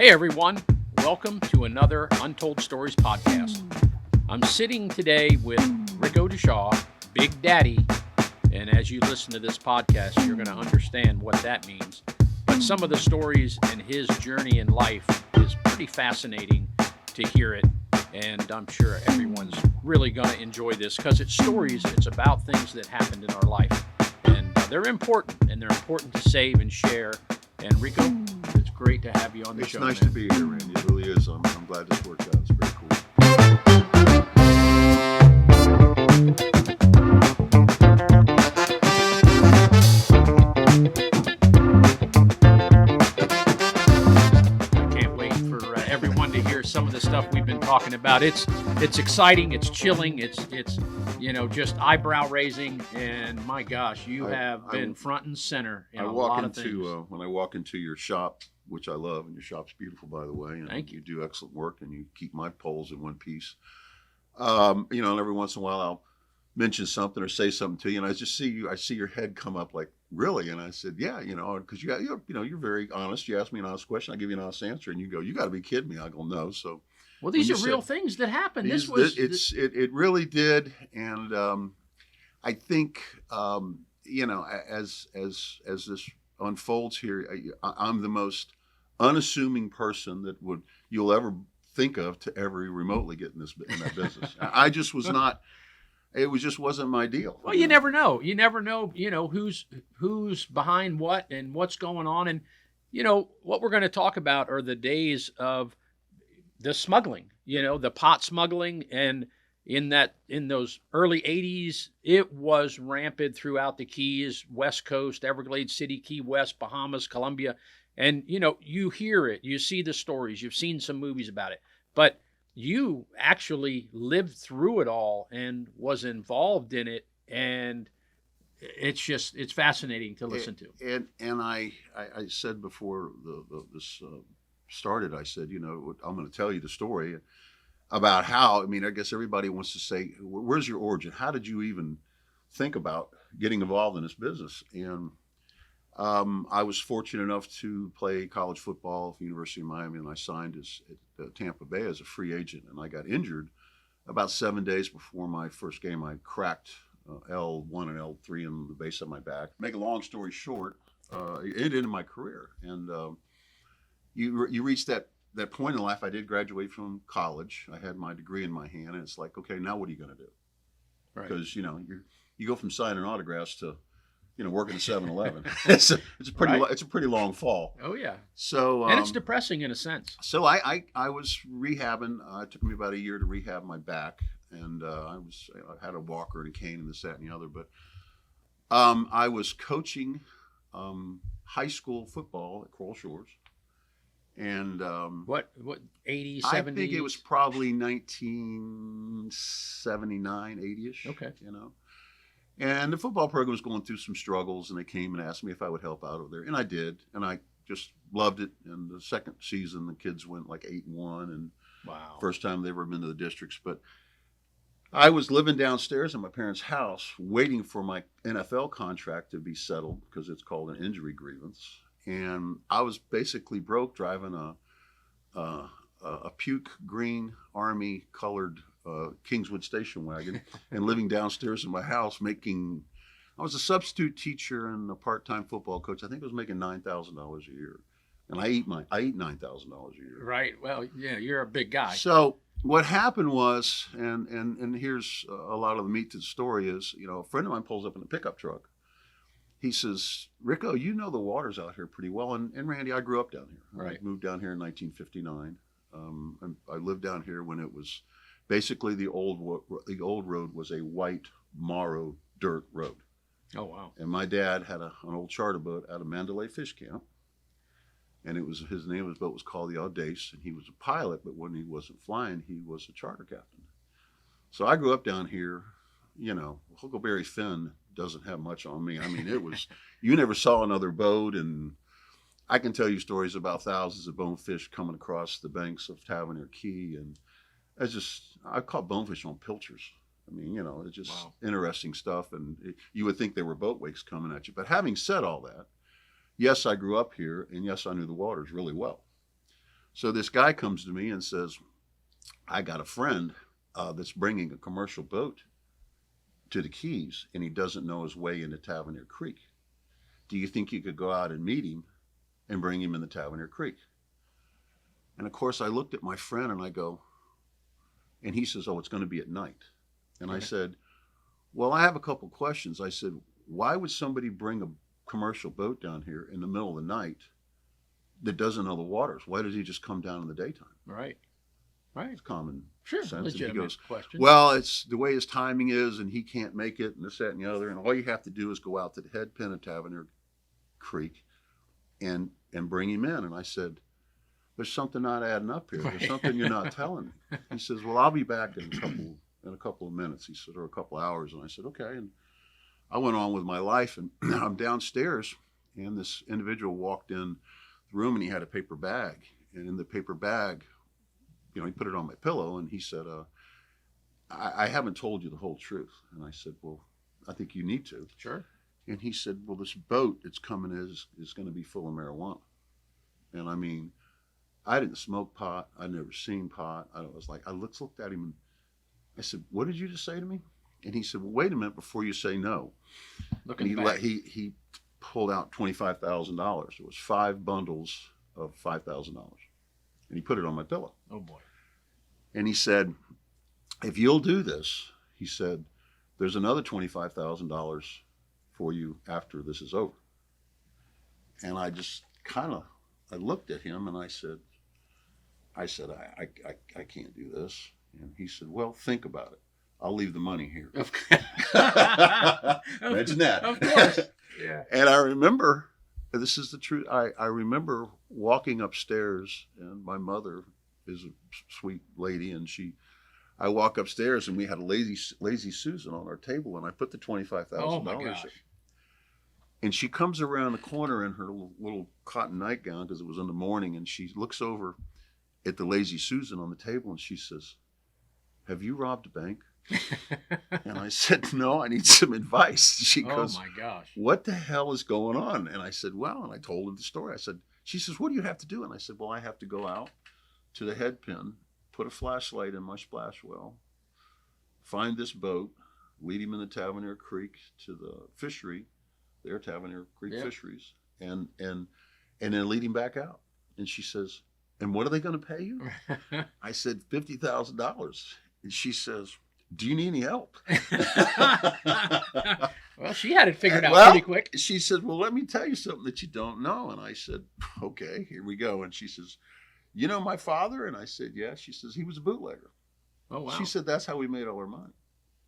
Hey everyone, welcome to another Untold Stories podcast. I'm sitting today with Ricou DeShaw, Big Daddy, and as you listen to this podcast, you're going to understand what that means. But some of the stories and his journey in life is pretty fascinating to hear it, and I'm sure everyone's really going to enjoy this because it's stories, it's about things that happened in our life, and they're important, and they're important to save and share. And Ricou, it's great to have you on the show. It's nice man. to be here, Randy. It really is. I'm glad this worked out. It's very cool. I can't wait for everyone to hear some of the stuff we've been talking about. It's exciting. It's chilling. It's just eyebrow raising. And my gosh, you have been front and center in a lot of things. When I walk into your shop, which I love, and your shop's beautiful, by the way. And Thank you. You do excellent work, and you keep my poles in one piece. And every once in a while I'll mention something or say something to you, and I just see you. I see your head come up like, really? And I said, yeah, because you're very honest. You ask me an honest question, I give you an honest answer, and you go, you got to be kidding me. I go, no. So, well, these are real things that happened. It really did, and I think as this unfolds here, I'm the most unassuming person that you'll ever think of to ever remotely get in that business. I just was not. It just wasn't my deal. Well, you never know. You never know. Who's behind what and what's going on, and what we're going to talk about are the days of the smuggling. The pot smuggling, and in those early 80s, it was rampant throughout the Keys, West Coast, Everglades City, Key West, Bahamas, Colombia. And, you hear it, you see the stories, you've seen some movies about it, but you actually lived through it all and was involved in it. And it's fascinating to listen to. And I said before this started, I said, I'm going to tell you the story about how, I guess everybody wants to say, where's your origin? How did you even think about getting involved in this business? And I was fortunate enough to play college football at the University of Miami, and I signed at Tampa Bay as a free agent. And I got injured about 7 days before my first game. I cracked L1 and L3 in the base of my back. Make a long story short, it ended my career. And you reach that point in life. I did graduate from college. I had my degree in my hand, and it's like, okay, now what are you going to do? Right. Because you go from signing autographs to working at 7-Eleven. It's a pretty long fall. Oh yeah. So and it's depressing in a sense. So I was rehabbing. It took me about a year to rehab my back, and I had a walker and a cane and this, that, and the other. But I was coaching high school football at Coral Shores. And what 80, 70s? I think it was probably 1979, 80-ish. Okay. And the football program was going through some struggles, and they came and asked me if I would help out over there, and I did, and I just loved it. And the second season, the kids went like 8-1, and wow, first time they've ever been to the districts. But I was living downstairs in my parents' house, waiting for my NFL contract to be settled because it's called an injury grievance. And I was basically broke, driving a puke green Army colored Kingswood station wagon and living downstairs in my house I was a substitute teacher and a part-time football coach. I think I was making $9,000 a year. And I eat $9,000 a year. Right. Well, yeah, you're a big guy. So what happened was, and here's a lot of the meat to the story is, a friend of mine pulls up in a pickup truck. He says, Ricou, the water's out here pretty well. And Randy, I grew up down here. Right. I moved down here in 1959. And I lived down here when it was basically the old road was a white Morrow dirt road. Oh, wow. And my dad had an old charter boat out of Mandalay Fish Camp. And his name of his boat was called the Audace. And he was a pilot, but when he wasn't flying, he was a charter captain. So I grew up down here. Huckleberry Finn doesn't have much on me. It was, you never saw another boat, and I can tell you stories about thousands of bonefish coming across the banks of Tavernier Key, and I caught bonefish on pilchers. It's just wow, interesting stuff, and you would think there were boat wakes coming at you. But having said all that, yes, I grew up here, and yes, I knew the waters really well. So this guy comes to me and says, I got a friend that's bringing a commercial boat to the Keys, and he doesn't know his way into Tavernier Creek. Do you think you could go out and meet him and bring him in the Tavernier Creek? And of course, I looked at my friend and I go, and he says, oh, it's going to be at night. And I said, well, I have a couple questions. I said, why would somebody bring a commercial boat down here in the middle of the night that doesn't know the waters? Why does he just come down in the daytime? Right. Right. It's common Sure. sense. And he Legitimate goes, question. well, it's the way his timing is, and he can't make it, and this, that, and the other. And all you have to do is go out to the head pin of Tavernier Creek and bring him in. And I said, there's something not adding up here. There's something you're not telling me. He says, well, I'll be back in a couple of minutes. He said, or a couple of hours. And I said, okay. And I went on with my life, and I'm downstairs, and this individual walked in the room, and he had a paper bag. And in the paper bag, he put it on my pillow, and he said, I haven't told you the whole truth. And I said, well, I think you need to. Sure. And he said, well, this boat that's coming is going to be full of marijuana. And I mean, I didn't smoke pot. I'd never seen pot. I was like, I looked at him, and I said, what did you just say to me? And he said, well, wait a minute before you say no. He pulled out $25,000. It was 5 bundles of $5,000. And he put it on my pillow. Oh, boy. And he said, if you'll do this, he said, there's another $25,000 for you after this is over. And I just I looked at him and I said, I can't do this. And he said, well, think about it. I'll leave the money here. Imagine that. Of course. Yeah. And I remember, this is the truth, I remember walking upstairs, and my mother is a sweet lady, and I walk upstairs, and we had a lazy Susan on our table, and I put the $25,000 Oh my gosh. in. And she comes around the corner in her little cotton nightgown, because it was in the morning, and she looks over at the lazy Susan on the table, and she says, have you robbed a bank? And I said, no, I need some advice. She goes, oh my gosh, what the hell is going on? And I said, well, and I told her the story. She says, what do you have to do? And I said, well, I have to go out to the head pin, put a flashlight in my splash well, find this boat, lead him in the Tavernier Creek to the fishery, their Tavernier Creek fisheries, and then lead him back out. And she says, and what are they going to pay you? I said, $50,000. And she says, do you need any help? Well, she had it figured out pretty quick. She said, well, let me tell you something that you don't know. And I said, okay, here we go. And she says, you know my father? And I said, yeah. She says, he was a bootlegger. Oh, wow. She said, that's how we made all our money.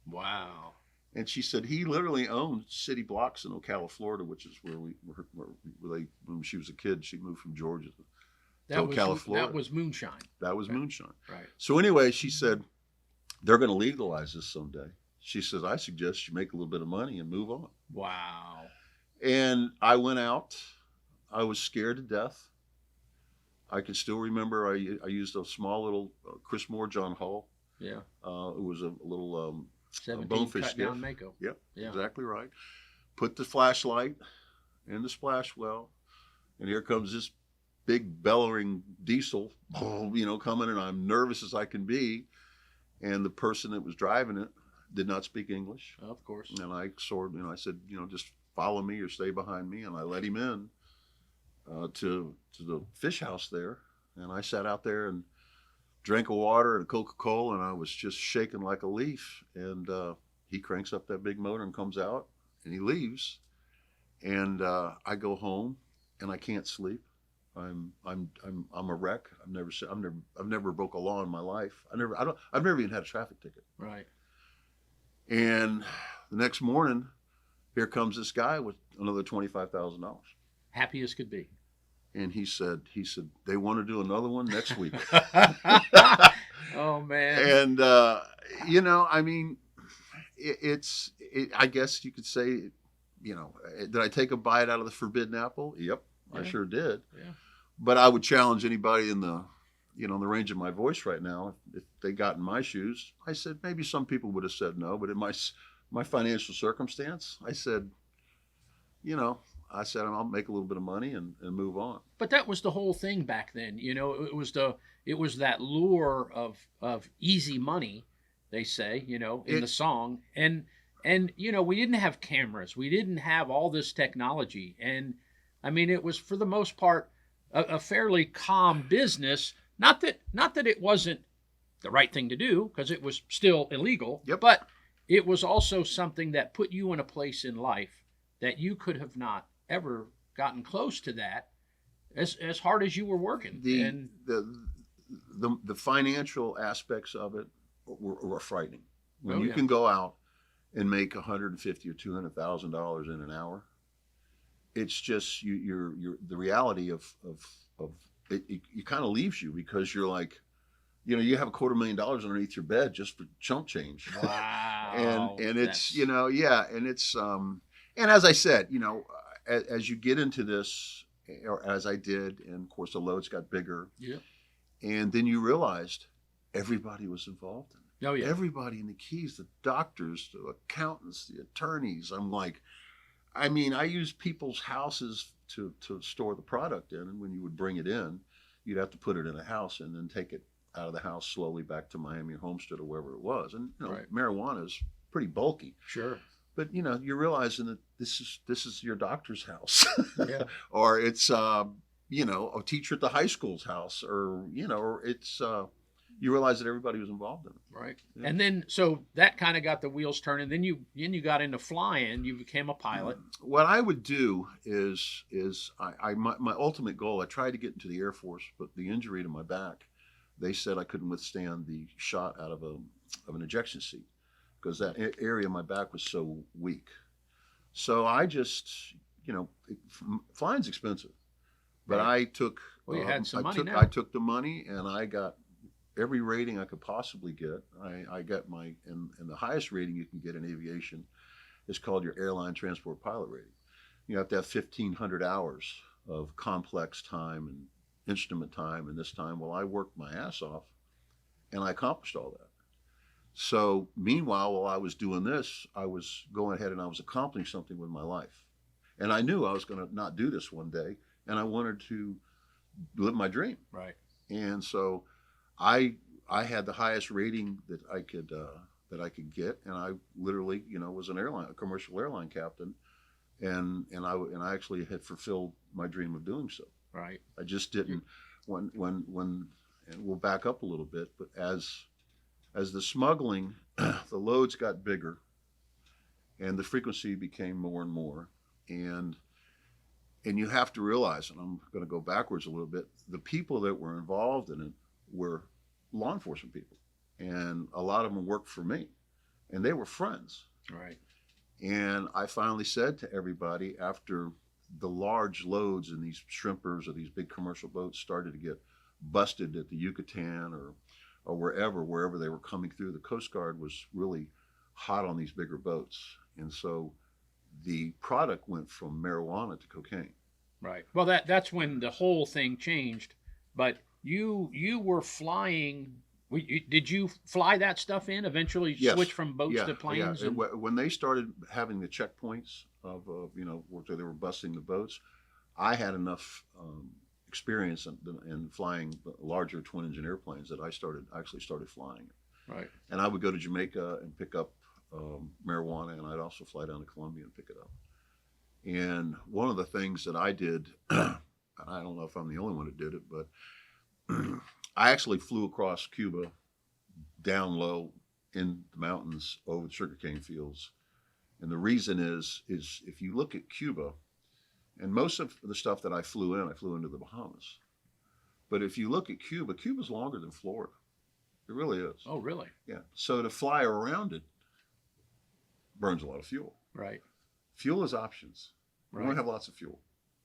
Wow. And she said, he literally owned city blocks in Ocala, Florida, which is where when she was a kid, she moved from Georgia to Ocala, Florida. That was moonshine. That was moonshine. Right. So anyway, she said, they're going to legalize this someday. She says, I suggest you make a little bit of money and move on. Wow. And I went out. I was scared to death. I can still remember I used a small little Chris Moore John Hall. Yeah. It was a little 17 bonefish cut skiff. down Mako. Yep, Yeah. exactly right. Put the flashlight in the splash well, and here comes this big bellowing diesel, coming, and I'm nervous as I can be. And the person that was driving it did not speak English. Of course. And I said, just follow me or stay behind me. And I let him in to the fish house there. And I sat out there and drank a water and a Coca-Cola, and I was just shaking like a leaf. And he cranks up that big motor and comes out, and he leaves. And I go home, and I can't sleep. I'm a wreck. I've never broke a law in my life. I've never even had a traffic ticket. Right. And the next morning, here comes this guy with another $25,000. Happy as could be. And he said, they want to do another one next week. Oh man. And I mean, I guess you could say, did I take a bite out of the forbidden apple? Yep, yeah. I sure did. Yeah. But I would challenge anybody in the range of my voice right now, if they got in my shoes, I said, maybe some people would have said no, but in my financial circumstance, I said, I said, I'll make a little bit of money and move on. But that was the whole thing back then. It was that lure of easy money, they say, in the song. And we didn't have cameras. We didn't have all this technology. And I mean, it was for the most part a fairly calm business. Not that it wasn't the right thing to do, because it was still illegal. Yep. But it was also something that put you in a place in life that you could have not ever gotten close to that as hard as you were working. The financial aspects of it were frightening. When you yeah. can go out and make $150,000 or $200,000 in an hour, it's just you're the reality of it kind of leaves you, because you're like, you have $250,000 underneath your bed just for chump change. Wow. and it's and it's and as I said, as you get into this, or as I did, and of course the loads got bigger. Yeah. And then you realized everybody was involved in it. Oh yeah. Everybody in the Keys, the doctors, the accountants, the attorneys. I'm like, I use people's houses to store the product in, and when you would bring it in, you'd have to put it in a house and then take it out of the house slowly back to Miami or Homestead or wherever it was. And Right. marijuana is pretty bulky. Sure. But you're realizing that this is your doctor's house, Yeah. or it's a teacher at the high school's house, or it's you realize that everybody was involved in it. Right. Yeah. And then so that kind of got the wheels turning. Then you got into flying. You became a pilot. What I would do is my ultimate goal. I tried to get into the Air Force, but the injury to my back, they said I couldn't withstand the shot out of an ejection seat, because that area of my back was so weak. So I just, flying's expensive, but Right. I took. Well, you had some money now. I took the money, and I got every rating I could possibly get. I got and the highest rating you can get in aviation is called your airline transport pilot rating. You have to have 1,500 hours of complex time and instrument time and this time. Well, I worked my ass off, and I accomplished all that. So meanwhile, while I was doing this, I was going ahead and I was accomplishing something with my life. And I knew I was going to not do this one day, and I wanted to live my dream. Right. And so I had the highest rating that I could get, and I literally, was a commercial airline captain, and I actually had fulfilled my dream of doing so. Right. I just didn't when and we'll back up a little bit, but as the smuggling, the loads got bigger, and the frequency became more and more, and you have to realize, and I'm going to go backwards a little bit, the people that were involved in it were law enforcement people, and a lot of them worked for me, and they were friends. Right. And I finally said to everybody, after the large loads in these shrimpers or these big commercial boats started to get busted at the Yucatan or wherever they were coming through, the Coast Guard was really hot on these bigger boats. And so the product went from marijuana to cocaine. Right. Well, that's when the whole thing changed. But you were flying. Did you fly that stuff in? Eventually Yes. switch from boats to planes? Yeah. When they started having the checkpoints of where they were busting the boats, I had enough experience in flying larger twin-engine airplanes that I actually started flying. Right. And I would go to Jamaica and pick up marijuana, and I'd also fly down to Colombia and pick it up. And one of the things that I did, and I don't know if I'm the only one that did it, but I actually flew across Cuba, down low in the mountains over the sugarcane fields. And the reason is if you look at Cuba, and most of the stuff that I flew into the Bahamas. But if you look at Cuba, Cuba's longer than Florida. It really is. Oh, really? Yeah. So to fly around it burns a lot of fuel. Right. Fuel is options. You Right. want to have lots of fuel,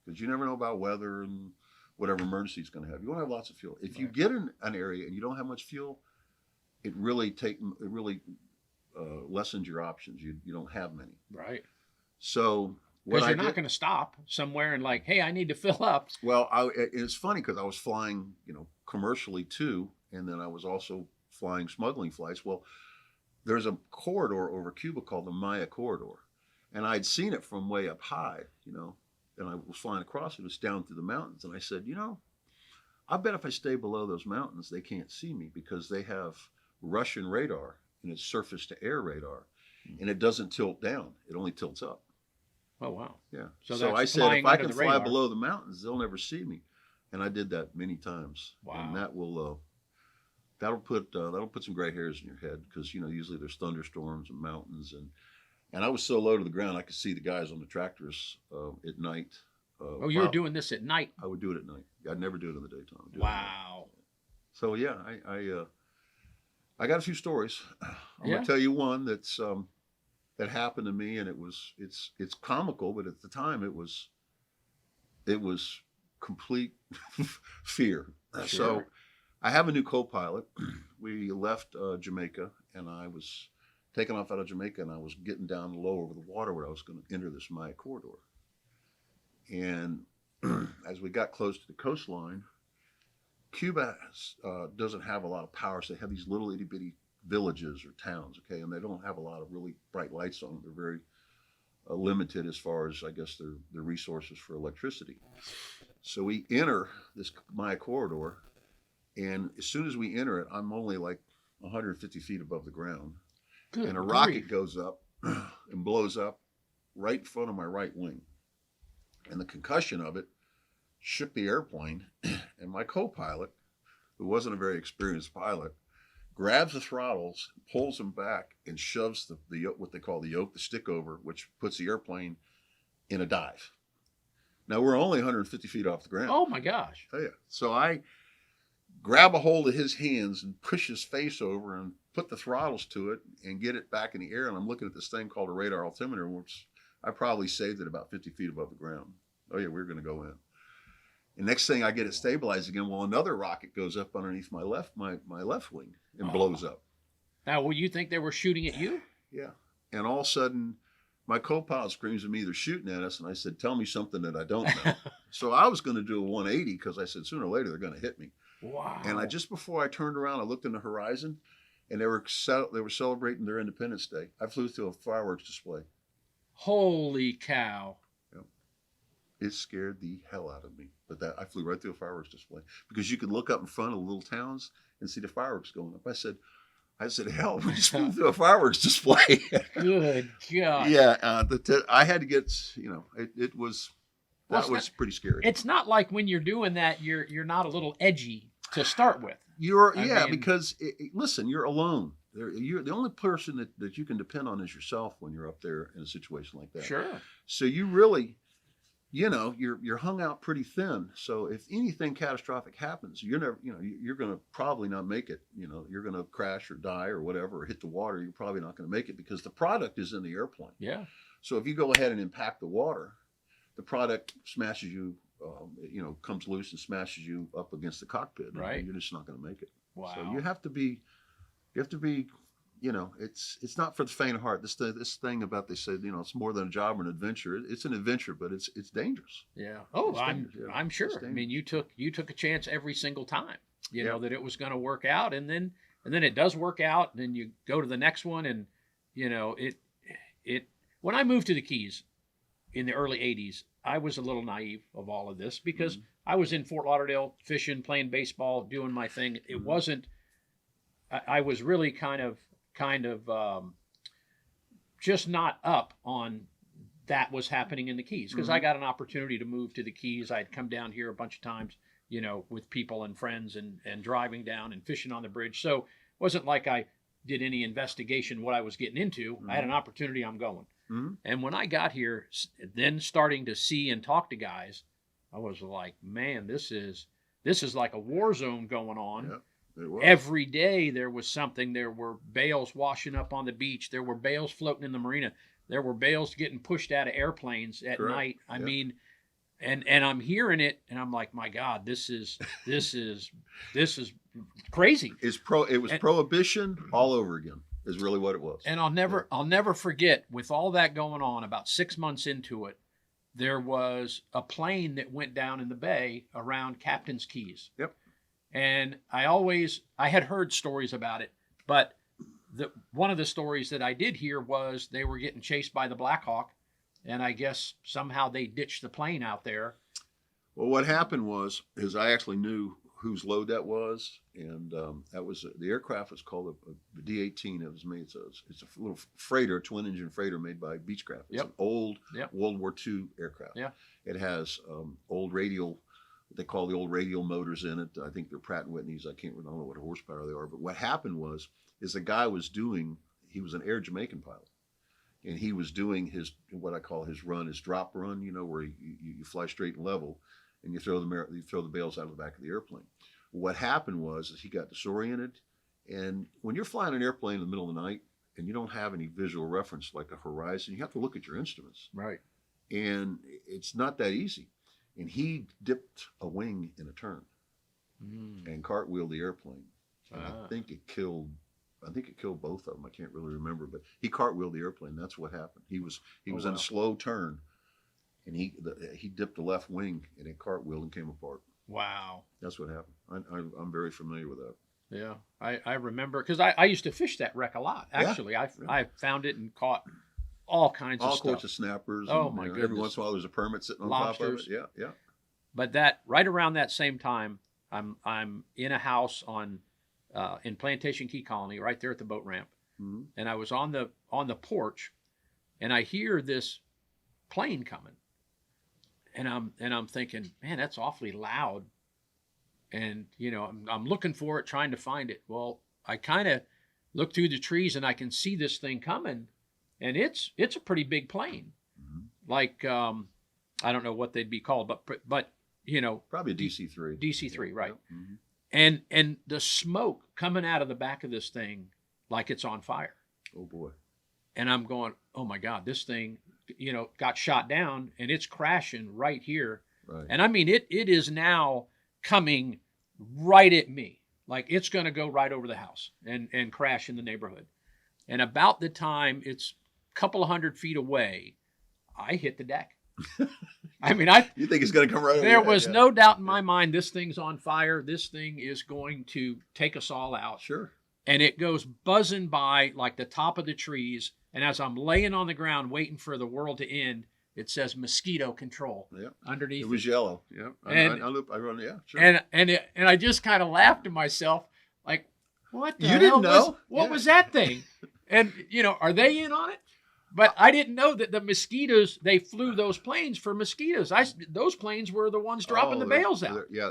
because you never know about weather and whatever emergency it's going to have. You want to have lots of fuel. If you Right. get in an area and you don't have much fuel, it really lessens your options. You don't have many. Right. So what Because I you're did, not going to stop somewhere and like, hey, I need to fill up. well, it's funny because I was flying, commercially too, and then I was also flying smuggling flights. Well, there's a corridor over Cuba called the Maya Corridor, and I'd seen it from way up high, and I was flying across it. It was down through the mountains, and I said, I bet if I stay below those mountains, they can't see me because they have Russian radar, and it's surface to air radar, and it doesn't tilt down; it only tilts up. Oh wow! Yeah. So So I that's said, flying if I under can the fly radar. below the mountains, they'll never see me, and I did that many times. Wow. And that will that'll put some gray hairs in your head because usually there's thunderstorms and mountains, and I was so low to the ground I could see the guys on the tractors at night. Oh, you were doing this at night? I would do it at night. I'd never do it in the daytime. I'd do it at night. Wow. So yeah, I got a few stories. I'm gonna tell you one that happened to me, and it's comical, but at the time it was complete fear. Sure. So I have a new co-pilot. We left Jamaica, and I was taking off out of Jamaica, and I was getting down low over the water where I was going to enter this Maya corridor. And as we got close to the coastline, Cuba doesn't have a lot of power, so they have these little itty bitty villages or towns, okay, and they don't have a lot of really bright lights on them. They're very limited as far as, I guess, their resources for electricity. So we enter this Maya corridor, and as soon as we enter it, I'm only like 150 feet above the ground, Good and a grief. rocket goes up and blows up right in front of my right wing, and the concussion of it shook the airplane, and my co-pilot, who wasn't a very experienced pilot, grabs the throttles, pulls them back, and shoves the what they call the yoke, the stick over, which puts the airplane in a dive. Now we're only 150 feet off the ground. Oh my gosh. Oh yeah. So I grab a hold of his hands and push his face over and put the throttles to it and get it back in the air. And I'm looking at this thing called a radar altimeter, which I probably saved it about 50 feet above the ground. Oh yeah, we're going to go in. And next thing I get it stabilized again, well, another rocket goes up underneath my left wing and blows up. Now, will you think they were shooting at you? Yeah. And all of a sudden, my co-pilot screams at me, they're shooting at us. And I said, tell me something that I don't know. So I was going to do a 180 because I said, sooner or later, they're going to hit me. Wow. And just before I turned around, I looked in the horizon, and they were celebrating their Independence Day. I flew through a fireworks display. Holy cow. It scared the hell out of me. But I flew right through a fireworks display because you could look up in front of the little towns and see the fireworks going up. I said, hell, we just flew through a fireworks display. Good God. Yeah, I had to get, it was, that was pretty scary. It's not like when you're doing that, you're not a little edgy to start with. Because listen, you're alone. You're the only person that you can depend on is yourself when you're up there in a situation like that. Sure. So you really, you're hung out pretty thin. So if anything catastrophic happens, you're going to probably not make it. You're going to crash or die or whatever, or hit the water. You're probably not going to make it because the product is in the airplane. Yeah. So if you go ahead and impact the water, the product smashes you, comes loose and smashes you up against the cockpit. Right. And you're just not going to make it. Wow. So you have to be, it's not for the faint of heart. This thing about, they say, it's more than a job or an adventure. It's an adventure, but it's dangerous. Yeah. Oh, It's I'm sure. I mean, you took a chance every single time, know, that it was going to work out, and then it does work out, and then you go to the next one, and when I moved to the Keys in the early 80s, I was a little naive of all of this because I was in Fort Lauderdale fishing, playing baseball, doing my thing. It wasn't, I was really kind of just not up on that was happening in the Keys because I got an opportunity to move to the Keys. I'd come down here a bunch of times, with people and friends and driving down and fishing on the bridge. So it wasn't like I did any investigation what I was getting into. I had an opportunity, I'm going. And when I got here, then starting to see and talk to guys, I was like, man, this is like a war zone going on. Yeah, it was. Every day there was something. There were bales washing up on the beach. There were bales floating in the marina. There were bales getting pushed out of airplanes at night. I mean, and I'm hearing it, and I'm like, my God, this is crazy. It was prohibition all over again. Is really what it was. And I'll never forget, with all that going on, about 6 months into it, there was a plane that went down in the bay around Captain's Keys. Yep. And I had heard stories about it, but one of the stories that I did hear was they were getting chased by the Black Hawk, and I guess somehow they ditched the plane out there. Well, what happened was, is I actually knew whose load that was, and that was the aircraft was called a D-18. It was made. It's a little freighter, twin engine freighter made by Beechcraft. It's an old World War II aircraft. Yeah. It has old radial, what they call the old radial motors in it. I think they're Pratt and Whitney's. I don't know what horsepower they are. But what happened was, is the guy was he was an Air Jamaican pilot. And he was doing his, what I call his run, his drop run, where you fly straight and level, and you throw the bales out of the back of the airplane. What happened was he got disoriented, and when you're flying an airplane in the middle of the night and you don't have any visual reference like a horizon, you have to look at your instruments. Right. And it's not that easy. And he dipped a wing in a turn and cartwheeled the airplane. And I think it killed both of them. I can't really remember, but he cartwheeled the airplane. That's what happened. He was in a slow turn, and he dipped the left wing, and it cartwheeled and came apart. Wow. That's what happened. I'm very familiar with that. Yeah, I remember, because I used to fish that wreck a lot. Actually, I found it and caught all kinds of stuff. All sorts of snappers. Oh, my goodness. Every once in a while, there's a permit sitting on Lobsters. top of it. Yeah. But that right around that same time, I'm in a house in Plantation Key Colony, right there at the boat ramp, and I was on the porch, and I hear this plane coming, and I'm thinking, man, that's awfully loud, and I'm looking for it, trying to find it. Well, I kind of look through the trees, and I can see this thing coming, and it's a pretty big plane, like I don't know what they'd be called, but probably a DC-3. DC-3, right? Yeah. And the smoke coming out of the back of this thing like it's on fire. Oh boy. And I'm going, oh my God, this thing, got shot down, and it's crashing right here. Right. And I mean, it is now coming right at me. Like it's going to go right over the house and crash in the neighborhood. And about the time it's a couple of 100 feet away, I hit the deck. I mean, you think it's going to come right over there was no doubt in my mind, this thing's on fire. This thing is going to take us all out. Sure. And it goes buzzing by like the top of the trees. And as I'm laying on the ground waiting for the world to end, it says mosquito control underneath. It was yellow. Yeah. And, I run. Yeah. Sure. And I just kind of laughed to myself, like, what the hell? You didn't know? What was that thing? And, are they in on it? But I didn't know that the mosquitoes, they flew those planes for mosquitoes. Those planes were the ones dropping the bales out. Yeah,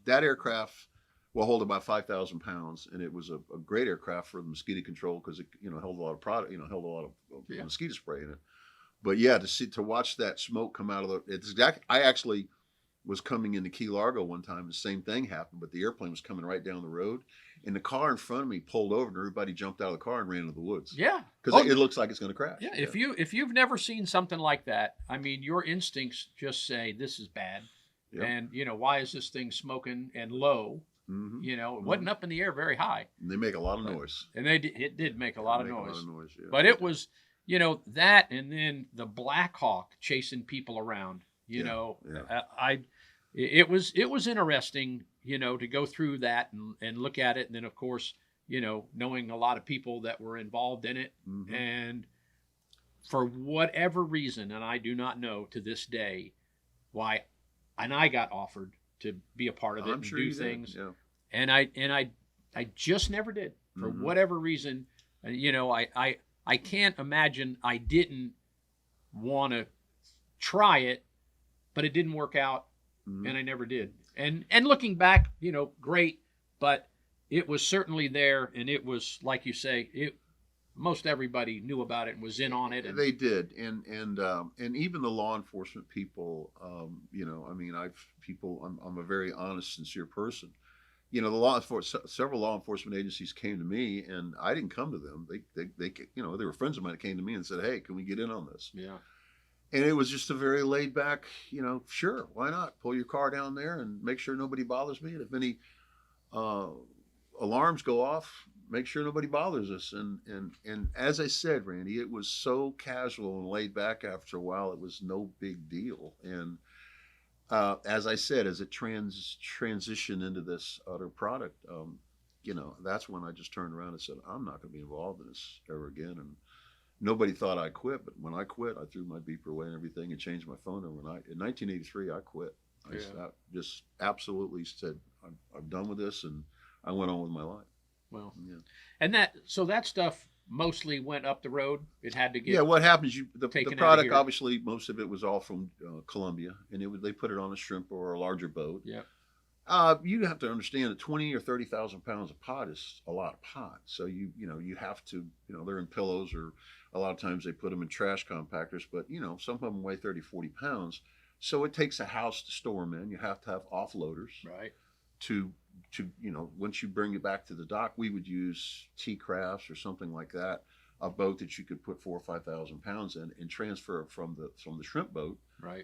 that aircraft will hold about 5,000 pounds, and it was a great aircraft for the mosquito control because it held a lot of product, held a lot of mosquito spray in it. But yeah, to watch that smoke come out of I actually was coming into Key Largo one time. The same thing happened, but the airplane was coming right down the road. And the car in front of me pulled over, and everybody jumped out of the car and ran into the woods. Yeah, because it looks like it's going to crash. Yeah, if you've never seen something like that, I mean, your instincts just say this is bad, and why is this thing smoking and low? It wasn't up in the air very high. And they make a lot of noise. And it did make a lot of noise. Yeah. But it was, that, and then the Black Hawk chasing people around. It was interesting, to go through that and look at it. And then, of course, knowing a lot of people that were involved in it. And for whatever reason, and I do not know to this day why, and I got offered to be a part of it and do things. Yeah. And I just never did for whatever reason. I can't imagine I didn't want to try it, but it didn't work out. And I never did. And looking back, great, but it was certainly there, and it was, like you say, most everybody knew about it and was in on it. And they did, and even the law enforcement people, I'm a very honest, sincere person. Several law enforcement agencies came to me, and I didn't come to them. They were friends of mine that came to me and said, "Hey, can we get in on this?" Yeah. And it was just a very laid back, sure, why not? Pull your car down there and make sure nobody bothers me. And if any alarms go off, make sure nobody bothers us. And as I said, Randy, it was so casual and laid back after a while, it was no big deal. And as I said, as it transitioned into this other product, that's when I just turned around and said, I'm not going to be involved in this ever again. nobody thought I quit, but when I quit, I threw my beeper away and everything and changed my phone overnight. In 1983, I quit. I just absolutely said, I'm done with this, and I went on with my life. Well, Yeah. and that stuff mostly went up the road. It had to get Yeah, what happens? The taken out of product, here. obviously, most of it was all from Colombia, and they put it on a shrimp or a larger boat. Yeah. You have to understand that 20 or 30,000 pounds of pot is a lot of pot. So you have to, they're in pillows, or a lot of times they put them in trash compactors, but some of them weigh 30, 40 pounds. So it takes a house to store them in. You have to have offloaders. Right. To once you bring it back to the dock, we would use T-Crafts or something like that, a boat that you could put 4,000 or 5,000 pounds in and transfer it from the shrimp boat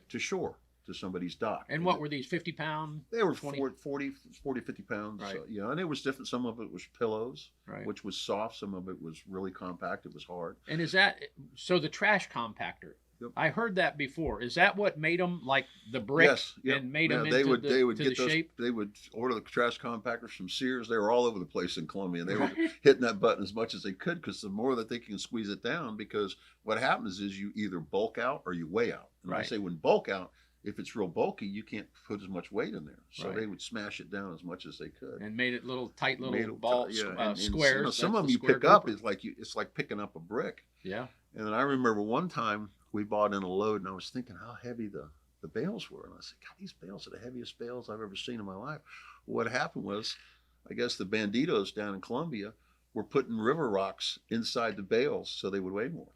to shore, to somebody's dock. And what were these, 50-pound? They were 20? 40, 50 pounds. Right. And it was different. Some of it was pillows, Right. which was soft. Some of it was really compact. It was hard. And is that, so the trash compactor, Yep. I heard that before. Is that what made them like the brick? Yes, yep. And made them they would to get the those, shape? They would order the trash compactors from Sears. They were all over the place in Colombia. They were Right. hitting that button as much as they could, because the more that they can squeeze it down, because what happens is you either bulk out or you weigh out. And I Right. say when bulk out, if it's real bulky, you can't put as much weight in there. So Right. they would smash it down as much as they could. And made it tight Made little it ball tight, and squares. some That's of them the you square pick up, grouper. it's like picking up a brick. Yeah. And then I remember one time we bought in a load, and I was thinking how heavy the bales were. And I said, God, these bales are the heaviest bales I've ever seen in my life. What happened was, I guess the banditos down in Colombia were putting river rocks inside the bales so they would weigh more.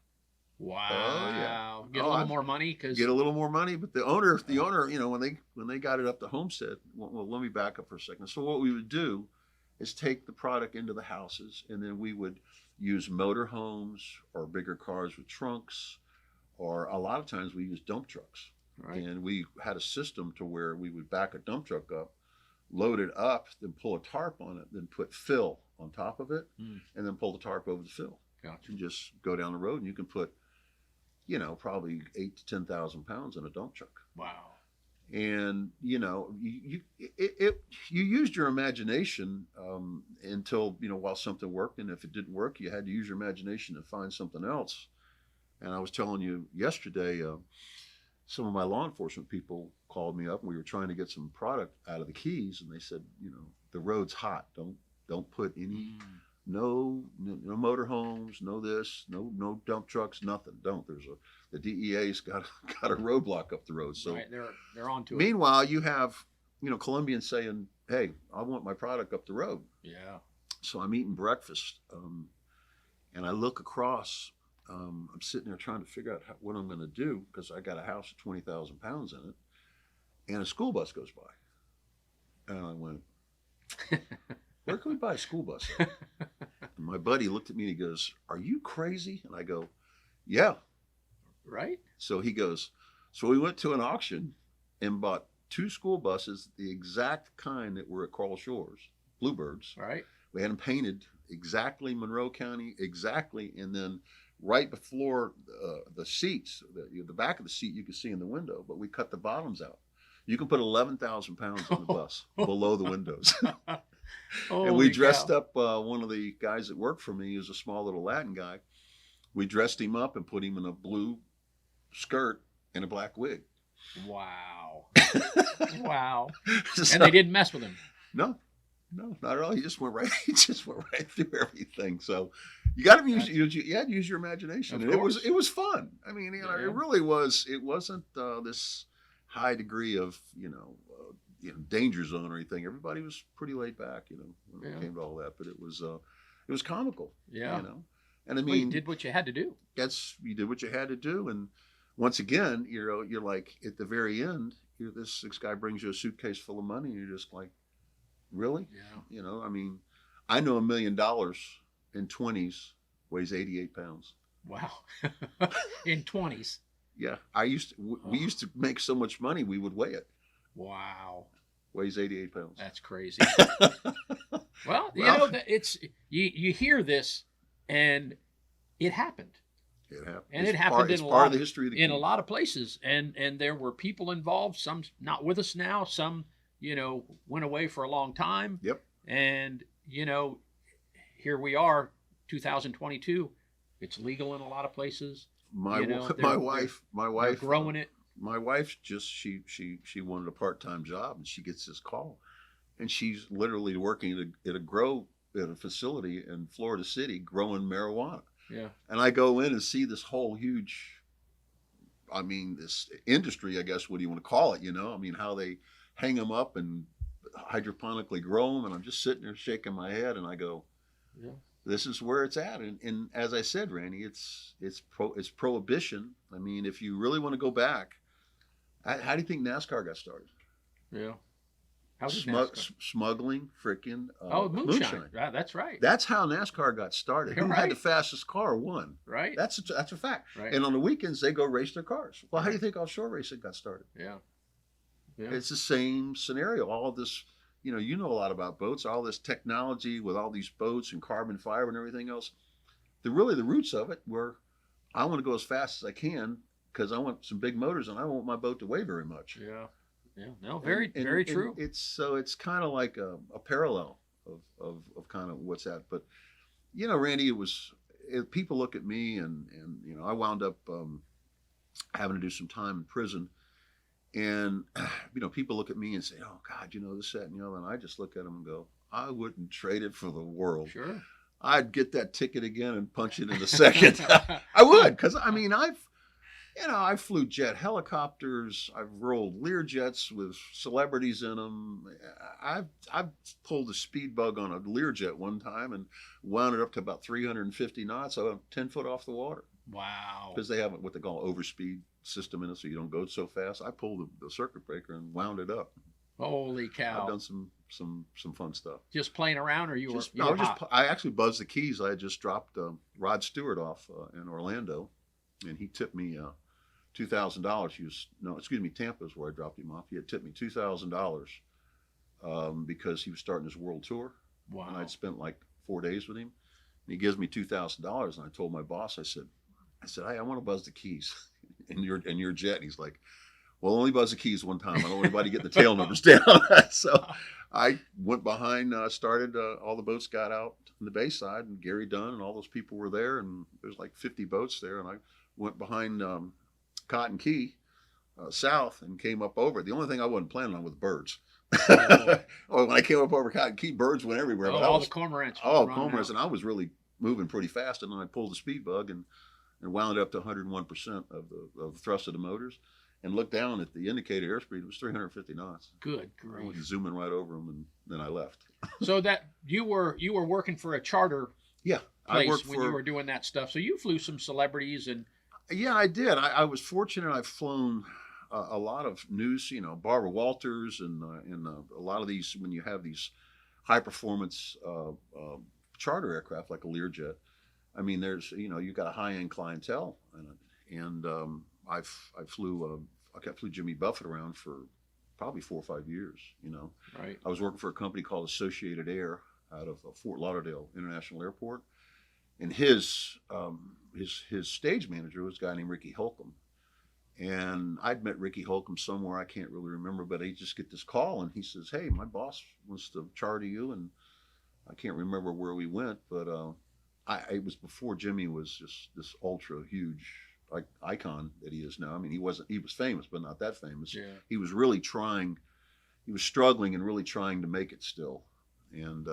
Wow. Oh, yeah. Get a little more money, because Get a little more money, but the owner, when they got it up to homestead, well, let me back up for a second. So what we would do is take the product into the houses, and then we would use motor homes or bigger cars with trunks, or a lot of times we use dump trucks. Right. And we had a system to where we would back a dump truck up, load it up, then pull a tarp on it, then put fill on top of it, and then pull the tarp over the fill. Gotcha. And just go down the road, and you can put, probably 8,000 to 10,000 pounds in a dump truck. Wow. And you used your imagination until while something worked, and if it didn't work, you had to use your imagination to find something else. And I was telling you yesterday, some of my law enforcement people called me up, and we were trying to get some product out of the Keys, and they said, the road's hot. Don't put any no motorhomes, no this, no dump trucks, nothing. Don't. The DEA's got a roadblock up the road. So right. They're onto it. meanwhile, you have Colombians saying, "Hey, I want my product up the road." Yeah. So I'm eating breakfast, and I look across. I'm sitting there trying to figure out what I'm going to do, because I got a house with 20,000 pounds in it, and a school bus goes by, and I went, "Where can we buy a school bus?" And my buddy looked at me and he goes, "Are you crazy?" And I go, "Yeah." Right. So he goes, so we went to an auction and bought 2 school buses, the exact kind that were at Coral Shores, Bluebirds. Right. We had them painted exactly Monroe County, exactly, and then right before the seats, the back of the seat you could see in the window, but we cut the bottoms out. You can put 11,000 pounds on the bus below the windows. And we dressed up one of the guys that worked for me. He was a small little Latin guy. We dressed him up and put him in a blue skirt and a black wig. Wow. Wow. So, And they didn't mess with him. No, not at all. He just went right. He just went right through everything. So you got to use your imagination. And it was fun. I mean, it really was. It wasn't this high degree of danger zone or anything. Everybody was pretty laid back, when it came to all that. But it was comical. Yeah. And I Well, mean, you did what you had to do. you did what you had to do. And once again, you're like at the very end, this guy brings you a suitcase full of money, and you're just like, really? Yeah. I mean, I know $1 million in 20s weighs 88 pounds. Wow. In 20s. Yeah, we used to make so much money we would weigh it. Wow. Weighs 88 pounds. That's crazy. Well, it's you hear this, and it happened. It happened. And it happened in part of the history of the in a lot of places, and there were people involved. Some not with us now. Some went away for a long time. Yep. And here we are, 2022. It's legal in a lot of places. My You know, my wife they're growing it. my wife just she wanted a part-time job, and she gets this call, and she's literally working at a facility in Florida City growing marijuana. Yeah. And I go in and see this whole huge, this industry, I guess, what do you want to call it? How they hang them up and hydroponically grow them. And I'm just sitting there shaking my head, and I go, Yeah. this is where it's at. And as I said, Randy, it's prohibition. I mean, if you really want to go back, how do you think NASCAR got started? Yeah. How did NASCAR? Smuggling freaking Moonshine. Right, that's right. That's how NASCAR got started. You're Who right. had the fastest car won. Right. That's a fact. Right. And on the weekends, they go race their cars. Well, how do you think offshore racing got started? Yeah. Yeah. It's the same scenario. All of this, you know a lot about boats, all this technology with all these boats and carbon fiber and everything else. The roots of it were, I want to go as fast as I can because I want some big motors, and I don't want my boat to weigh very much. Yeah. Yeah. No, very true. It's kind of like a parallel of kind of what's that. But Randy, people look at me, and I wound up having to do some time in prison. And, people look at me and say, oh, God, this, that, and the other. And I just look at them and go, I wouldn't trade it for the world. Sure. I'd get that ticket again and punch it in a second. I would, because, I flew jet helicopters. I've rolled Learjets with celebrities in them. I've pulled a speed bug on a Learjet one time and wound it up to about 350 knots. So I'm 10 foot off the water. Wow. Because they have what they call overspeed system in it, so you don't go so fast. I pulled the circuit breaker and wound it up. Holy cow! I've done some fun stuff. Just playing around, or I actually buzzed the keys. I had just dropped Rod Stewart off in Orlando, and he tipped me $2,000. Tampa is where I dropped him off. He had tipped me $2,000 because he was starting his world tour. Wow! And I'd spent like 4 days with him, and he gives me $2,000, and I told my boss, I said, hey, I want to buzz the keys in your jet. And he's like, well, only buzz the keys one time. I don't want anybody getting the tail numbers down. So I went behind, started, all the boats got out in the Bayside, and Gary Dunn and all those people were there, and there's like 50 boats there. And I went behind Cotton Key south and came up over. The only thing I wasn't planning on was birds. When I came up over Cotton Key, birds went everywhere. Oh, but all the cormorants. Cormorants, and I was really moving pretty fast, and then I pulled the speed bug and wound up to 101% of the thrust of the motors, and looked down at the indicator airspeed. It was 350 knots. Good I went grief! zooming right over them, and then I left. So that you were working for a charter Yeah, place I worked when you were doing that stuff. So you flew some celebrities and. Yeah, I did. I was fortunate. I've flown a lot of news. Barbara Walters and a lot of these, when you have these high performance charter aircraft like a Learjet. I mean, there's you've got a high end clientele, and I flew Jimmy Buffett around for probably 4 or 5 years. Right. I was working for a company called Associated Air out of Fort Lauderdale International Airport, and his stage manager was a guy named Ricky Holcomb, and I'd met Ricky Holcomb somewhere, I can't really remember, but I just get this call, and he says, hey, my boss wants to charter you, and I can't remember where we went, but it was before Jimmy was just this ultra huge icon that he is now. I mean, he was famous, but not that famous. Yeah. He was really he was struggling and really trying to make it still. And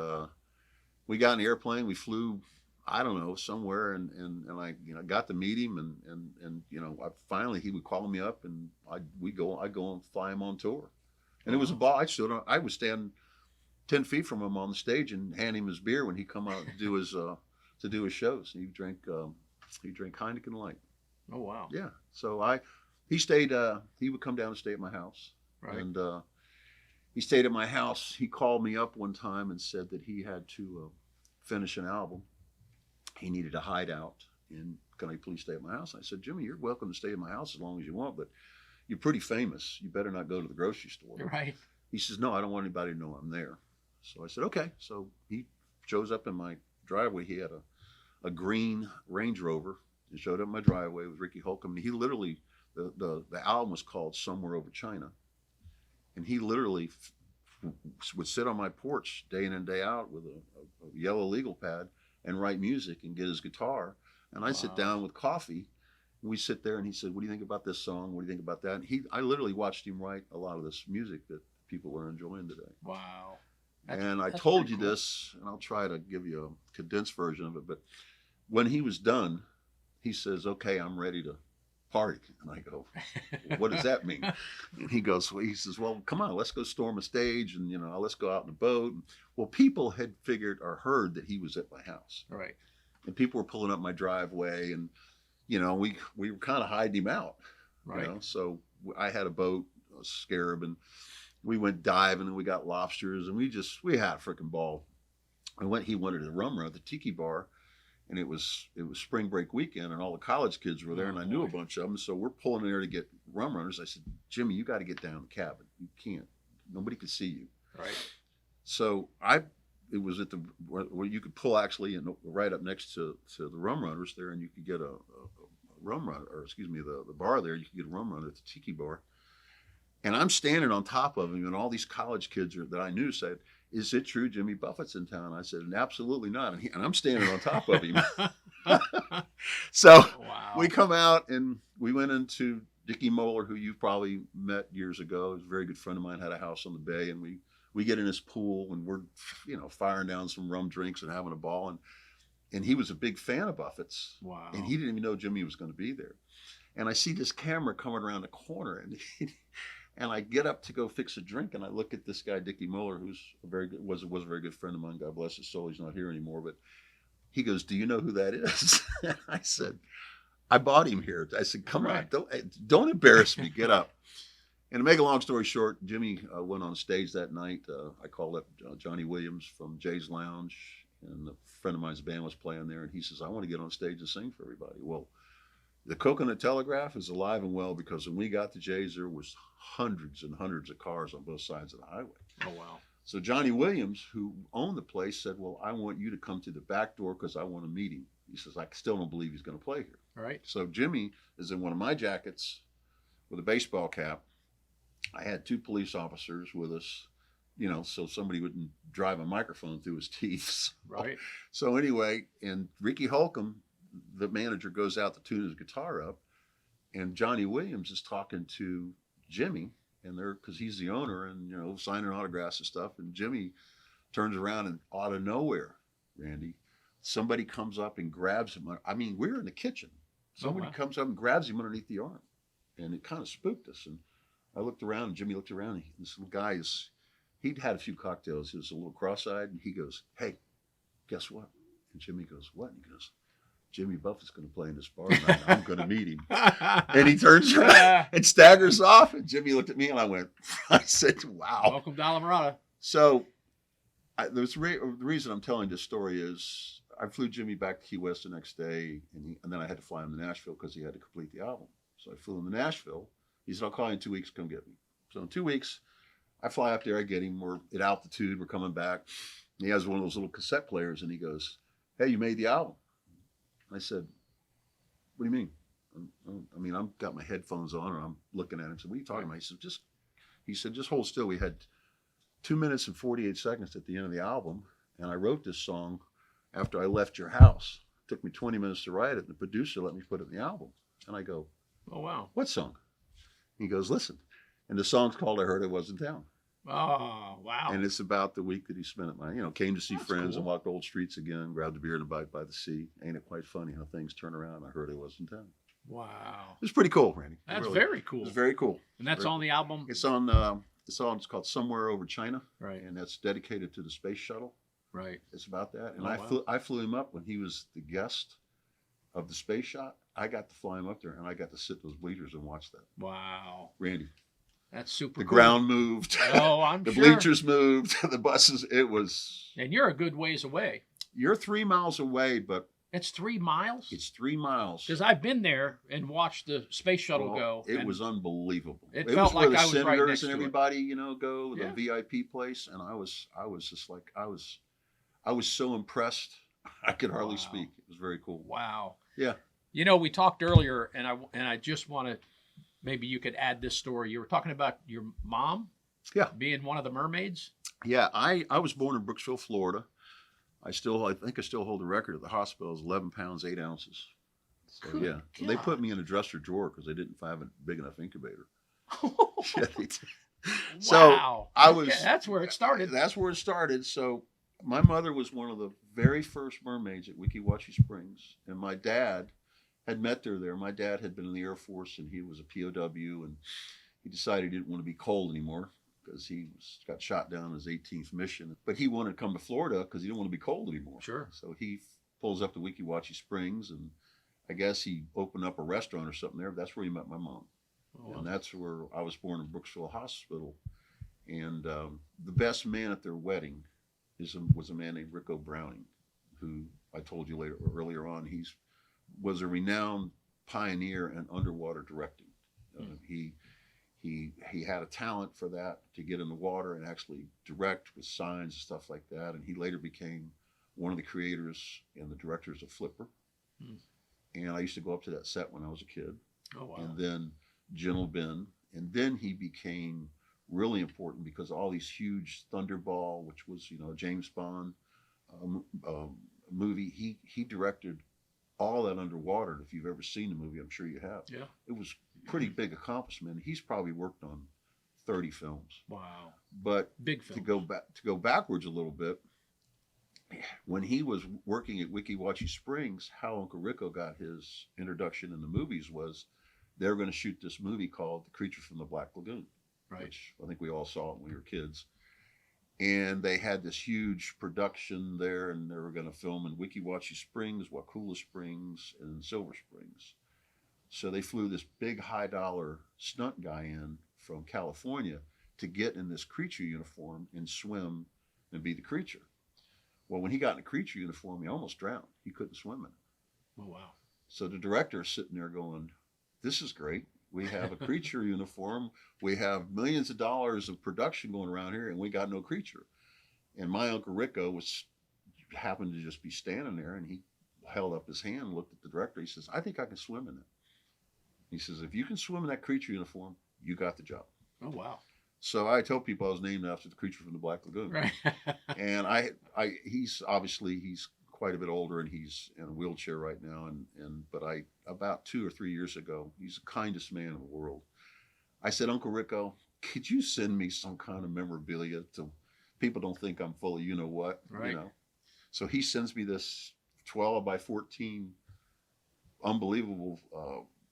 we got in the airplane, we flew, I don't know, somewhere, and I got to meet him, and finally he would call me up, and I'd go and fly him on tour. And it was a ball. I would stand 10 feet from him on the stage and hand him his beer when he come out to do his shows. He drank Heineken Light. Oh wow! Yeah. So he stayed. He would come down and stay at my house. Right. And he stayed at my house. He called me up one time and said that he had to finish an album. He needed a hideout, and can I please stay at my house? I said, Jimmy, you're welcome to stay at my house as long as you want, but you're pretty famous. You better not go to the grocery store. Right. He says, no, I don't want anybody to know I'm there. So I said, okay. So he shows up in my driveway. He had a green Range Rover. He showed up in my driveway with Ricky Holcomb. And he literally, the album was called Somewhere Over China. And he literally would sit on my porch day in and day out with a yellow legal pad and write music and get his guitar. And I sit down with coffee, and we sit there, and he said, "What do you think about this song? What do you think about that?" And I literally watched him write a lot of this music that people are enjoying today. Wow. And I told you this, and I'll try to give you a condensed version of it. But when he was done, he says, "Okay, I'm ready to party." And I go, "What does that mean?" And he says, "Well, come on, let's go storm a stage, and let's go out in a boat." Well, people had figured or heard that he was at my house, Right. and people were pulling up my driveway, and we were kind of hiding him out, Right. So I had a boat, a Scarab, and we went diving, and we got lobsters, and we had a freaking ball. He wanted a rum run at the Tiki Bar. And it was spring break weekend, and all the college kids were there, and I knew a bunch of them. So we're pulling in there to get rum runners. I said, "Jimmy, you got to get down in the cabin. You can't. Nobody could see you." Right. So it was at where you could pull actually, and right up next to the rum runners there, and you could get a rum run, or excuse me, the bar there. You could get a rum runner at the Tiki Bar. And I'm standing on top of him, and all these college kids that I knew said, "Is it true Jimmy Buffett's in town?" I said, "Absolutely not." And I'm standing on top of him. So we come out, and we went into Dickie Moeller, who you've probably met years ago. He was a very good friend of mine, had a house on the bay, and we get in his pool, and we're firing down some rum drinks and having a ball. And he was a big fan of Buffett's. Wow. And he didn't even know Jimmy was going to be there. And I see this camera coming around the corner, and I get up to go fix a drink, and I look at this guy, Dickie Moeller, who's was a very good friend of mine. God bless his soul. He's not here anymore. But he goes, "Do you know who that is?" I said, "I bought him here." I said, "Come on, don't embarrass me. Get up." And to make a long story short, Jimmy went on stage that night. I called up Johnny Williams from Jay's Lounge, and a friend of mine's band was playing there, and he says, "I want to get on stage and sing for everybody." Well, the Coconut Telegraph is alive and well, because when we got to Jay's, there was hundreds and hundreds of cars on both sides of the highway. Oh, wow. So Johnny Williams, who owned the place, said, "Well, I want you to come to the back door because I want to meet him." He says, "I still don't believe he's going to play here." All right. So Jimmy is in one of my jackets with a baseball cap. I had two police officers with us, so somebody wouldn't drive a microphone through his teeth. Right. So anyway, and Ricky Holcomb, the manager, goes out to tune his guitar up, and Johnny Williams is talking to Jimmy, and because he's the owner, and signing autographs and stuff. And Jimmy turns around, and out of nowhere, Randy, somebody comes up and grabs him. I mean, we're in the kitchen. Somebody comes up and grabs him underneath the arm, and it kind of spooked us. And I looked around, and Jimmy looked around, and this little guy he'd had a few cocktails. He was a little cross-eyed, and he goes, "Hey, guess what?" And Jimmy goes, "What?" And he goes, "Jimmy Buffett's going to play in this bar tonight. I'm going to meet him." And he turns around and staggers off. And Jimmy looked at me, and I said, "Wow. Welcome to Alamorada." So the reason I'm telling this story is I flew Jimmy back to Key West the next day, and then I had to fly him to Nashville because he had to complete the album. So I flew him to Nashville. He said, "I'll call you in 2 weeks, come get me." So in 2 weeks, I fly up there, I get him. We're at altitude, we're coming back. And he has one of those little cassette players, and he goes, "Hey, you made the album." I said, "What do you mean?" I mean, I've got my headphones on, and I'm looking at him. I said, "What are you talking about?" He said, "Just hold still." We had 2 minutes and 48 seconds at the end of the album, and I wrote this song after I left your house. It took me 20 minutes to write it, and the producer let me put it in the album. And I go, Oh, wow. "What song?" He goes, "Listen." And the song's called "I Heard I Was in Town." Oh, wow. And it's about the week that he spent at my, came to see That's friends cool. and walked old streets again, grabbed a beer and a bite by the sea. Ain't it quite funny how things turn around? I heard I was in town. Wow. It was pretty cool, Randy. That's very cool. It was very cool. And that's on the album? It's on, it's called Somewhere Over China. Right. And that's dedicated to the space shuttle. Right. It's about that. And Oh, I flew him up when he was the guest of the space shot. I got to fly him up there, and I got to sit in those bleachers and watch that. Wow. Randy. That's super The cool. ground moved. Oh, I'm the sure. bleachers moved. The buses. It was. And you're a good ways away. You're 3 miles away, but It's 3 miles? it's 3 miles. Because I've been there and watched the space shuttle go. It and was unbelievable. It was felt where like the I was right senators next and to it. everybody, go, the Yeah. VIP place, and I was just like I was so impressed. I could hardly Wow. speak. It was very cool. Wow. Yeah. We talked earlier, and I just want to, maybe you could add this story. You were talking about your mom Yeah. being one of the mermaids. Yeah, I was born in Brooksville, Florida. I think I still hold the record at the hospital. It was 11 pounds, 8 ounces. So Good yeah, so they put God. me in a dresser drawer because they didn't have a big enough incubator. Yeah, they did. So Wow. I Okay, was. that's where it started. That's where it started. So my mother was one of the very first mermaids at Weeki Wachee Springs, and my dad had met her there. My dad had been in the Air Force, and he was a POW, and he decided he didn't want to be cold anymore because got shot down in his 18th mission. But he wanted to come to Florida because he didn't want to be cold anymore. Sure. So he pulls up to Weeki Wachee Springs, and I guess he opened up a restaurant or something there. That's where he met my mom. Oh, wow. And that's where I was born in Brooksville Hospital. And the best man at their wedding was a man named Ricou Browning, who I told you earlier on. Was a renowned pioneer in underwater directing. He had a talent for that, to get in the water and actually direct with signs and stuff like that. And he later became one of the creators and the directors of Flipper. Hmm. And I used to go up to that set when I was a kid. Oh, wow. And then Gentle Ben. And then he became really important because all these huge Thunderball, which was, a James Bond movie, he directed all that underwater. And if you've ever seen the movie, I'm sure you have. Yeah. It was a pretty big accomplishment. He's probably worked on 30 films. Wow. But Big film. to go backwards a little bit, when he was working at Weeki Wachee Springs, how Uncle Ricou got his introduction in the movies was they were going to shoot this movie called The Creature from the Black Lagoon, Right. which I think we all saw it when we were kids. And they had this huge production there, and they were going to film in Weeki Wachee Springs, Wakulla Springs, and Silver Springs. So they flew this big high-dollar stunt guy in from California to get in this creature uniform and swim and be the creature. Well, when he got in the creature uniform, he almost drowned. He couldn't swim in it. Oh, wow. So the director is sitting there going, this is great. We have a creature uniform. We have millions of dollars of production going around here, and we got no creature. And my Uncle Ricou happened to just be standing there, and he held up his hand and looked at the director. He says, I think I can swim in it. He says, if you can swim in that creature uniform, you got the job. Oh, wow. So I tell people I was named after the creature from the Black Lagoon. Right. And he's quite a bit older, and he's in a wheelchair right now. But about 2 or 3 years ago, he's the kindest man in the world. I said, Uncle Ricou, could you send me some kind of memorabilia so people don't think I'm full of you know what? Right. So he sends me this 12 by 14 unbelievable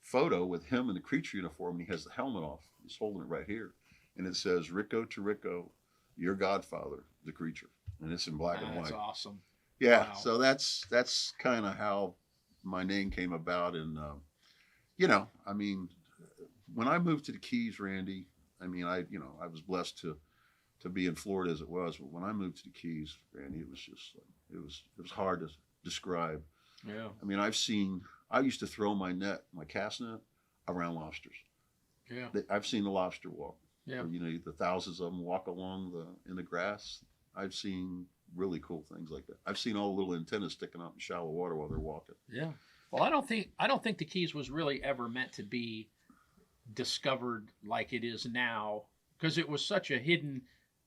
photo with him in the creature uniform, and he has the helmet off. He's holding it right here. And it says, Ricou to Ricou, your godfather, the creature. And it's in black and white. That's awesome. Yeah, Wow. so that's kind of how my name came about. And, when I moved to the Keys, Randy, I was blessed to be in Florida as it was. But when I moved to the Keys, Randy, it was just, it was hard to describe. Yeah. I used to throw my cast net around lobsters. Yeah. I've seen the lobster walk. Yeah. The thousands of them walk along in the grass. I've seen really cool things like that. I've seen all the little antennas sticking out in shallow water while they're walking. Yeah. Well, I don't think the Keys was really ever meant to be discovered like it is now, because it was such a hidden.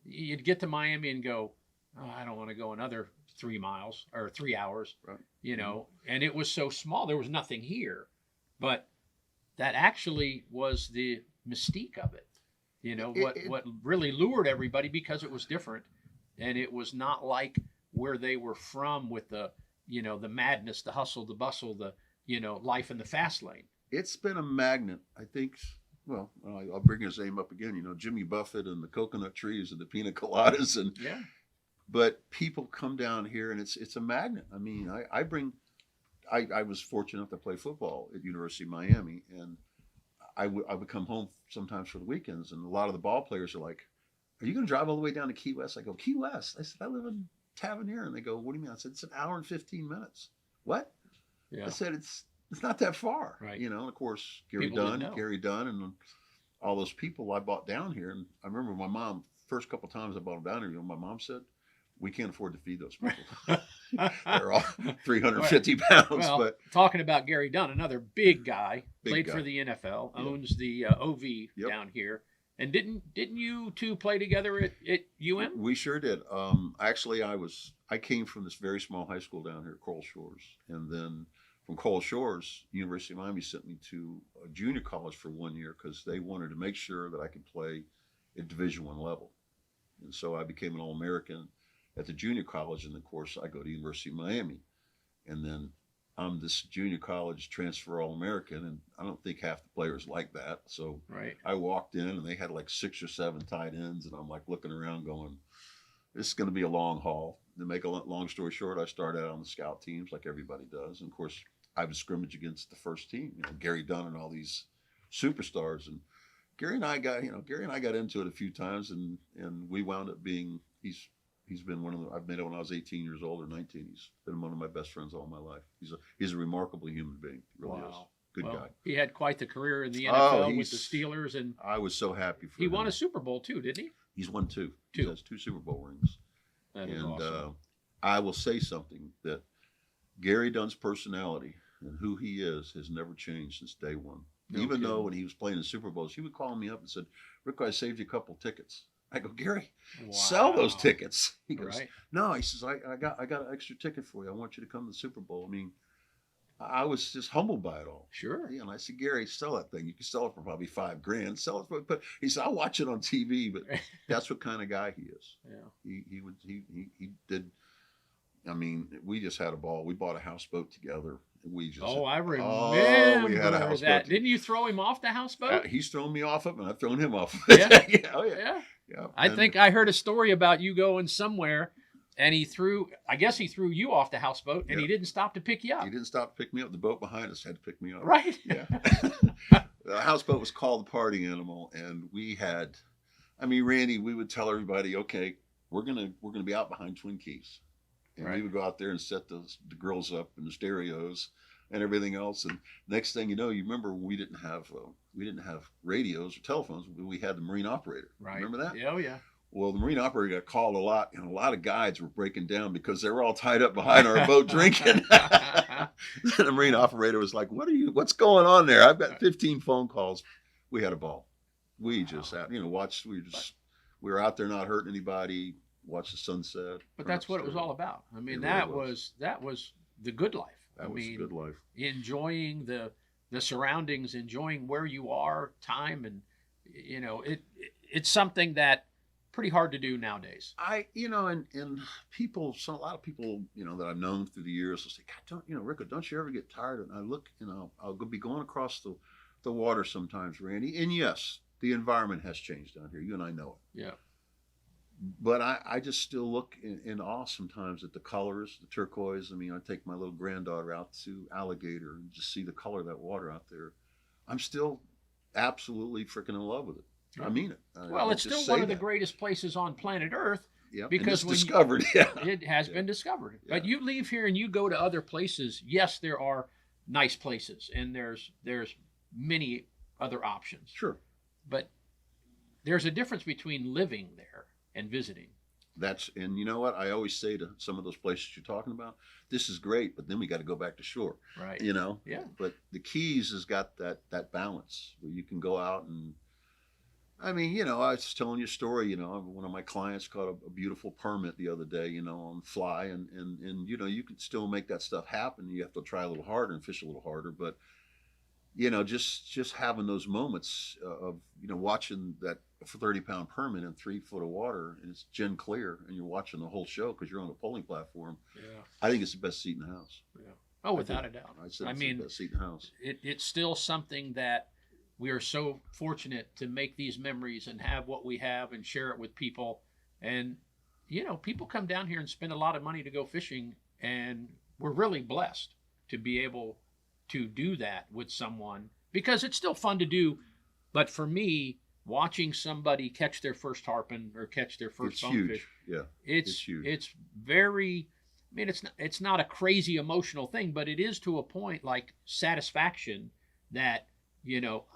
You'd get to Miami and go, oh, I don't want to go another 3 miles or 3 hours, Right. And it was so small. There was nothing here, but that actually was the mystique of it. What really lured everybody, because it was different, and it was not like where they were from with the madness, the hustle, the bustle, the life in the fast lane. It's been a magnet, I think. Well, I'll bring his name up again. Jimmy Buffett and the coconut trees and the pina coladas, and Yeah. But people come down here, and it's a magnet. I mean, I was fortunate enough to play football at University of Miami, and I would come home sometimes for the weekends, and a lot of the ball players are like, are you going to drive all the way down to Key West? I go, Key West? I said, I live in Tavernier. And they go, what do you mean? I said, it's an hour and 15 minutes. What? Yeah. I said, it's not that far. Right. Of course, Gary People didn't know. Dunn, and all those people I bought down here. And I remember my mom, first couple of times I bought them down here, my mom said, we can't afford to feed those people. They're all 350 pounds. Well, but talking about Gary Dunn, another big guy, Big played guy. for the NFL, Yep. owns the OV Yep. down here. And didn't you two play together at UM? we sure did. Actually, I came from this very small high school down here at Coral Shores, and then from Cold Shores, University of Miami sent me to a junior college for 1 year because they wanted to make sure that I could play at Division I level. And so I became an All-American at the junior college, and of course I go to University of Miami. And then I'm this junior college transfer All-American, and I don't think half the players like that. So Right. I walked in, and they had like 6 or 7 tight ends, and I'm like looking around going, this is going to be a long haul. To make a long story short, I started out on the scout teams like everybody does. And of course, I would scrimmage against the first team, Gary Dunn and all these superstars. And Gary and I got into it a few times, and we wound up being, he's been one of the, I've met him when I was 18 years old or 19. He's been one of my best friends all my life. He's a remarkable human being. He really is. Good guy. He had quite the career in the NFL with the Steelers, and I was so happy for him. He won a Super Bowl too, didn't he? He's won 2. He has 2 Super Bowl rings. That is awesome. I will say something, that Gary Dunn's personality and who he is has never changed since day one. No Even kidding. though when he was playing in Super Bowls, he would call me up and said, Rick, I saved you a couple tickets. I go, Gary, sell those tickets. He goes, Right. no. He says, I got an extra ticket for you. I want you to come to the Super Bowl. I mean, I was just humbled by it all. Sure. Yeah, and I said, Gary, sell that thing. You can sell it for probably $5,000. Sell it for, but he said, I'll watch it on TV. But that's what kind of guy he is. Yeah. He did. I mean, we just had a ball. We bought a houseboat together. We just I remember we had a houseboat. that. Didn't you throw him off the houseboat? He's thrown me off of it, and I've thrown him off. Yeah. Yeah. Oh, yeah. Yeah. Yeah. I think I heard a story about you going somewhere, and I guess he threw you off the houseboat, and he didn't stop to pick you up. He didn't stop to pick me up. The boat behind us had to pick me up. Right. Yeah. The houseboat was called the party animal, and we had, I mean, Randy, we would tell everybody, okay, we're gonna be out behind Twin Keys, and we would go out there and set the girls up in the stereos and everything else. And next thing you know, you remember we didn't have radios or telephones. We had the marine operator. Right. Remember that? Oh yeah. Well, the marine operator got called a lot, and a lot of guides were breaking down because they were all tied up behind our boat drinking. The marine operator was like, what's going on there? I've got 15 phone calls. We had a ball. We just had, we were out there not hurting anybody, watch the sunset. But that's what it was all about. I mean, It really that was the good life. That was a good life. Enjoying the surroundings, enjoying where you are, time, and it's something that pretty hard to do nowadays. And people, a lot of people, that I've known through the years will say, God, Rico, don't you ever get tired? And I look, I'll be going across the water sometimes, Randy. And yes, the environment has changed down here. You and I know it. Yeah. But I just still look in awe sometimes at the colors, the turquoise. I mean, I take my little granddaughter out to Alligator and just see the color of that water out there. I'm still absolutely freaking in love with it. I mean it. Well, it's still one of the greatest places on planet Earth. Yeah, because it's discovered. It has been discovered. Yeah. But you leave here and you go to other places. Yes, there are nice places, and there's many other options. Sure. But there's a difference between living there and visiting. And you know what? I always say to some of those places you're talking about, this is great, but then we got to go back to shore. Right. Yeah. But the Keys has got that balance where you can go out and, I mean, I was telling you a story, one of my clients caught a beautiful permit the other day, on fly, and you can still make that stuff happen. You have to try a little harder and fish a little harder, but just having those moments of, watching that 30-pound permit in 3 foot of water, and it's gin clear, and you're watching the whole show because you're on a polling platform. Yeah. I think it's the best seat in the house. Yeah. Oh, without a doubt. I mean, the best seat in the house. It's still something that we are so fortunate to make these memories and have what we have and share it with people. And, people come down here and spend a lot of money to go fishing, and we're really blessed to be able to do that with someone because it's still fun to do. But for me, watching somebody catch their first tarpon or catch their first bonefish, yeah, it's huge. It's very, I mean, it's not a crazy emotional thing, but it is to a point like satisfaction that,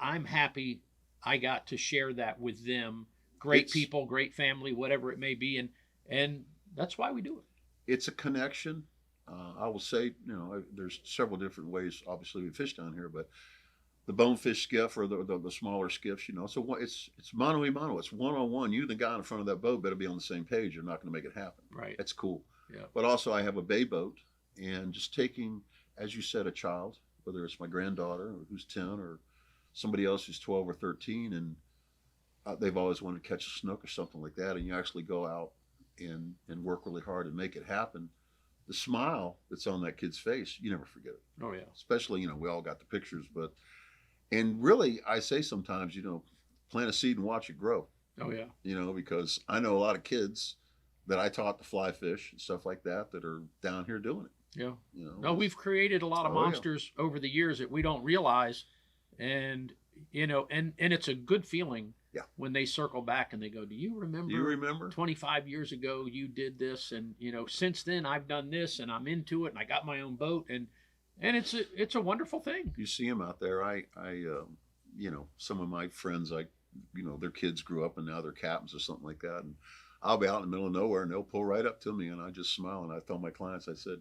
I'm happy I got to share that with them. Great people, great family, whatever it may be. And that's why we do it. It's a connection. I will say, there's several different ways, obviously, we fish down here, but the bonefish skiff or the smaller skiffs, so it's mano a mano. It's one-on-one. You and the guy in front of that boat better be on the same page. You're not going to make it happen. Right. That's cool. Yeah. But also I have a bay boat, and just taking as you said, a child, whether it's my granddaughter who's 10 or somebody else who's 12 or 13, and they've always wanted to catch a snook or something like that, and you actually go out and work really hard and make it happen. The smile that's on that kid's face, you never forget it. Oh yeah. Especially, we all got the pictures, and really, I say sometimes, plant a seed and watch it grow. Oh yeah. Because I know a lot of kids that I taught to fly fish and stuff like that are down here doing it. Yeah. No, we've created a lot of monsters over the years that we don't realize, and and it's a good feeling. Yeah. When they circle back and they go, do you remember 25 years ago you did this, and since then I've done this and I'm into it and I got my own boat, and it's a wonderful thing. You see them out there. I some of my friends, their kids grew up and now they're captains or something like that, and I'll be out in the middle of nowhere and they'll pull right up to me and I just smile, and I tell my clients, I said,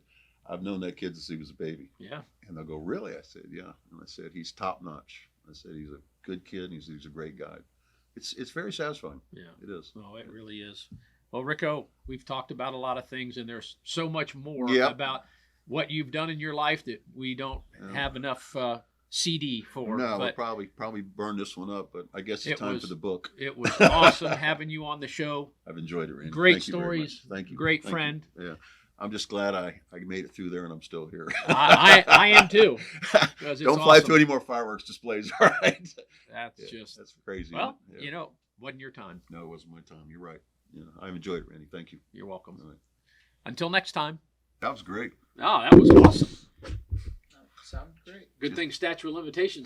I've known that kid since he was a baby. Yeah. And they'll go, really? I said, yeah. And I said, he's top notch. I said, he's a good kid and he's a great guy. It's very satisfying. Yeah, it is. Oh, it really is. Well, Ricou, we've talked about a lot of things, and there's so much more about what you've done in your life that we don't have enough CD for. No, we'll probably burn this one up, but I guess it's time for the book. It was awesome having you on the show. I've enjoyed it, Randy. Great stories. Thank you. Great friend. Yeah. I'm just glad I made it through there and I'm still here. I am too. Don't fly through any more fireworks displays, all right? That's crazy. Well, wasn't your time. No, it wasn't my time. You're right. I've enjoyed it, Randy. Thank you. You're welcome. All right. Until next time. That was great. Oh, that was awesome. Sounds great. Good thing statute of limitations.